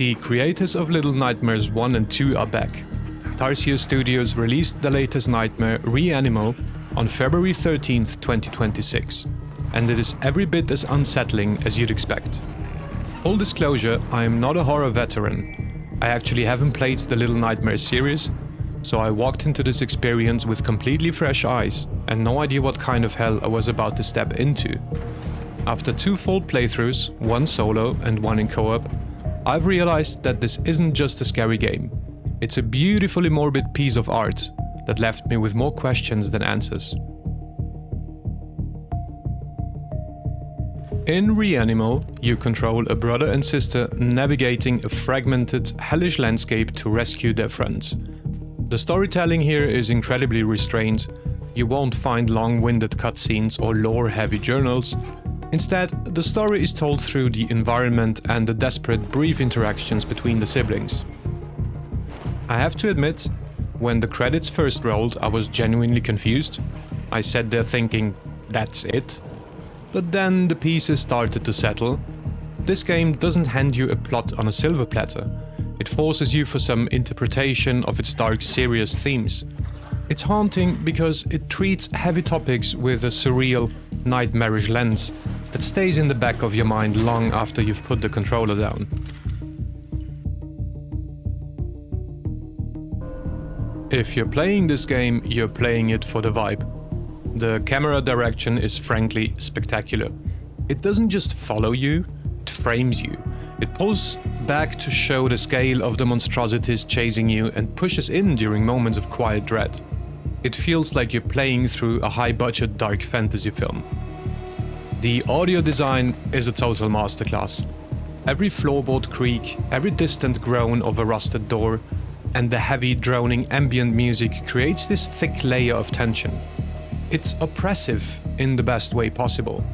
The creators of Little Nightmares 1 and 2 are back. Tarsier Studios released the latest nightmare, Reanimal, on February 13th, 2026, and it is every bit as unsettling as you'd expect. Full disclosure, I am not a horror veteran. I actually haven't played the Little Nightmares series, so I walked into this experience with completely fresh eyes and no idea what kind of hell I was about to step into. After 2 full playthroughs, 1 solo and 1 in co-op, I've realized that this isn't just a scary game. It's a beautifully morbid piece of art that left me with more questions than answers. In Reanimal, you control a brother and sister navigating a fragmented, hellish landscape to rescue their friends. The storytelling here is incredibly restrained. You won't find long-winded cutscenes or lore-heavy journals. Instead, the story is told through the environment and the desperate, brief interactions between the siblings. I have to admit, when the credits first rolled, I was genuinely confused. I sat there thinking, that's it? But then the pieces started to settle. This game doesn't hand you a plot on a silver platter. It forces you for some interpretation of its dark, serious themes. It's haunting because it treats heavy topics with a surreal, nightmarish lens that stays in the back of your mind long after you've put the controller down. If you're playing this game, you're playing it for the vibe. The camera direction is frankly spectacular. It doesn't just follow you, it frames you. It pulls back to show the scale of the monstrosities chasing you and pushes in during moments of quiet dread. It feels like you're playing through a high-budget dark fantasy film. The audio design is a total masterclass. Every floorboard creak, every distant groan of a rusted door, and the heavy droning ambient music creates this thick layer of tension. It's oppressive in the best way possible.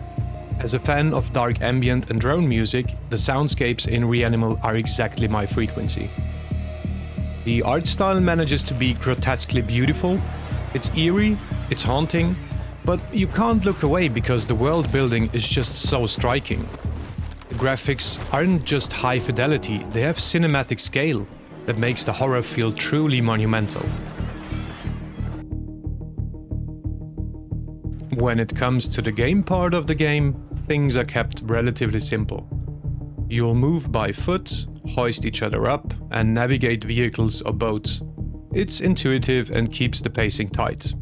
As a fan of dark ambient and drone music, the soundscapes in Reanimal are exactly my frequency. The art style manages to be grotesquely beautiful. It's eerie, it's haunting, but you can't look away because the world building is just so striking. The graphics aren't just high fidelity, they have cinematic scale that makes the horror feel truly monumental. When it comes to the game part of the game, things are kept relatively simple. You'll move by foot, hoist each other up, and navigate vehicles or boats. It's intuitive and keeps the pacing tight.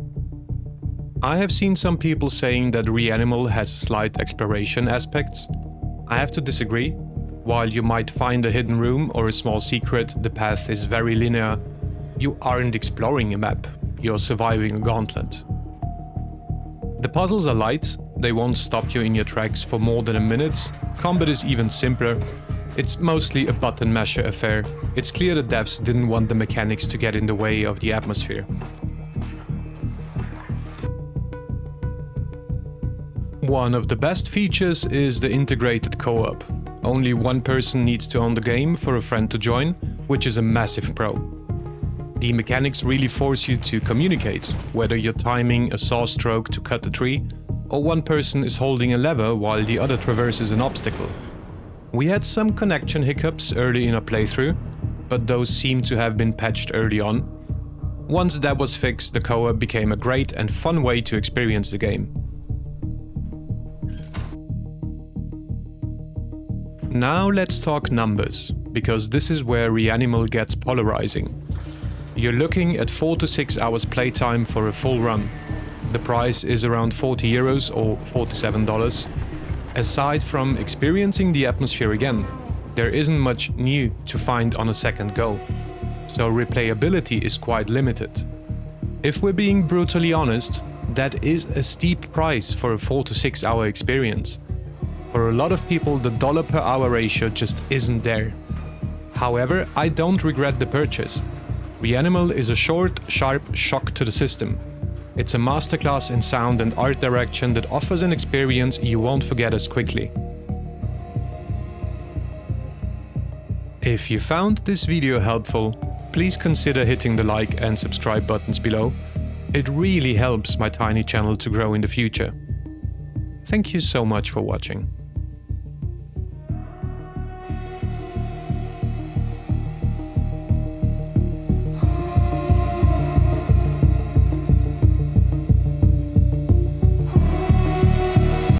I have seen some people saying that Reanimal has slight exploration aspects. I have to disagree. While you might find a hidden room or a small secret, the path is very linear. You aren't exploring a map, you're surviving a gauntlet. The puzzles are light, they won't stop you in your tracks for more than a minute. Combat is even simpler. It's mostly a button masher affair. It's clear the devs didn't want the mechanics to get in the way of the atmosphere. One of the best features is the integrated co-op. Only one person needs to own the game for a friend to join, which is a massive pro. The mechanics really force you to communicate, whether you're timing a saw stroke to cut a tree, or one person is holding a lever while the other traverses an obstacle. We had some connection hiccups early in our playthrough, but those seem to have been patched early on. Once that was fixed, the co-op became a great and fun way to experience the game. Now let's talk numbers, because this is where Reanimal gets polarizing. You're looking at 4 to 6 hours playtime for a full run. The price is around €40 or $47. Aside from experiencing the atmosphere again, there isn't much new to find on a second go, so replayability is quite limited. If we're being brutally honest, that is a steep price for a 4 to 6 hour experience. For a lot of people, the dollar per hour ratio just isn't there. However, I don't regret the purchase. Reanimal is a short, sharp shock to the system. It's a masterclass in sound and art direction that offers an experience you won't forget as quickly. If you found this video helpful, please consider hitting the like and subscribe buttons below. It really helps my tiny channel to grow in the future. Thank you so much for watching.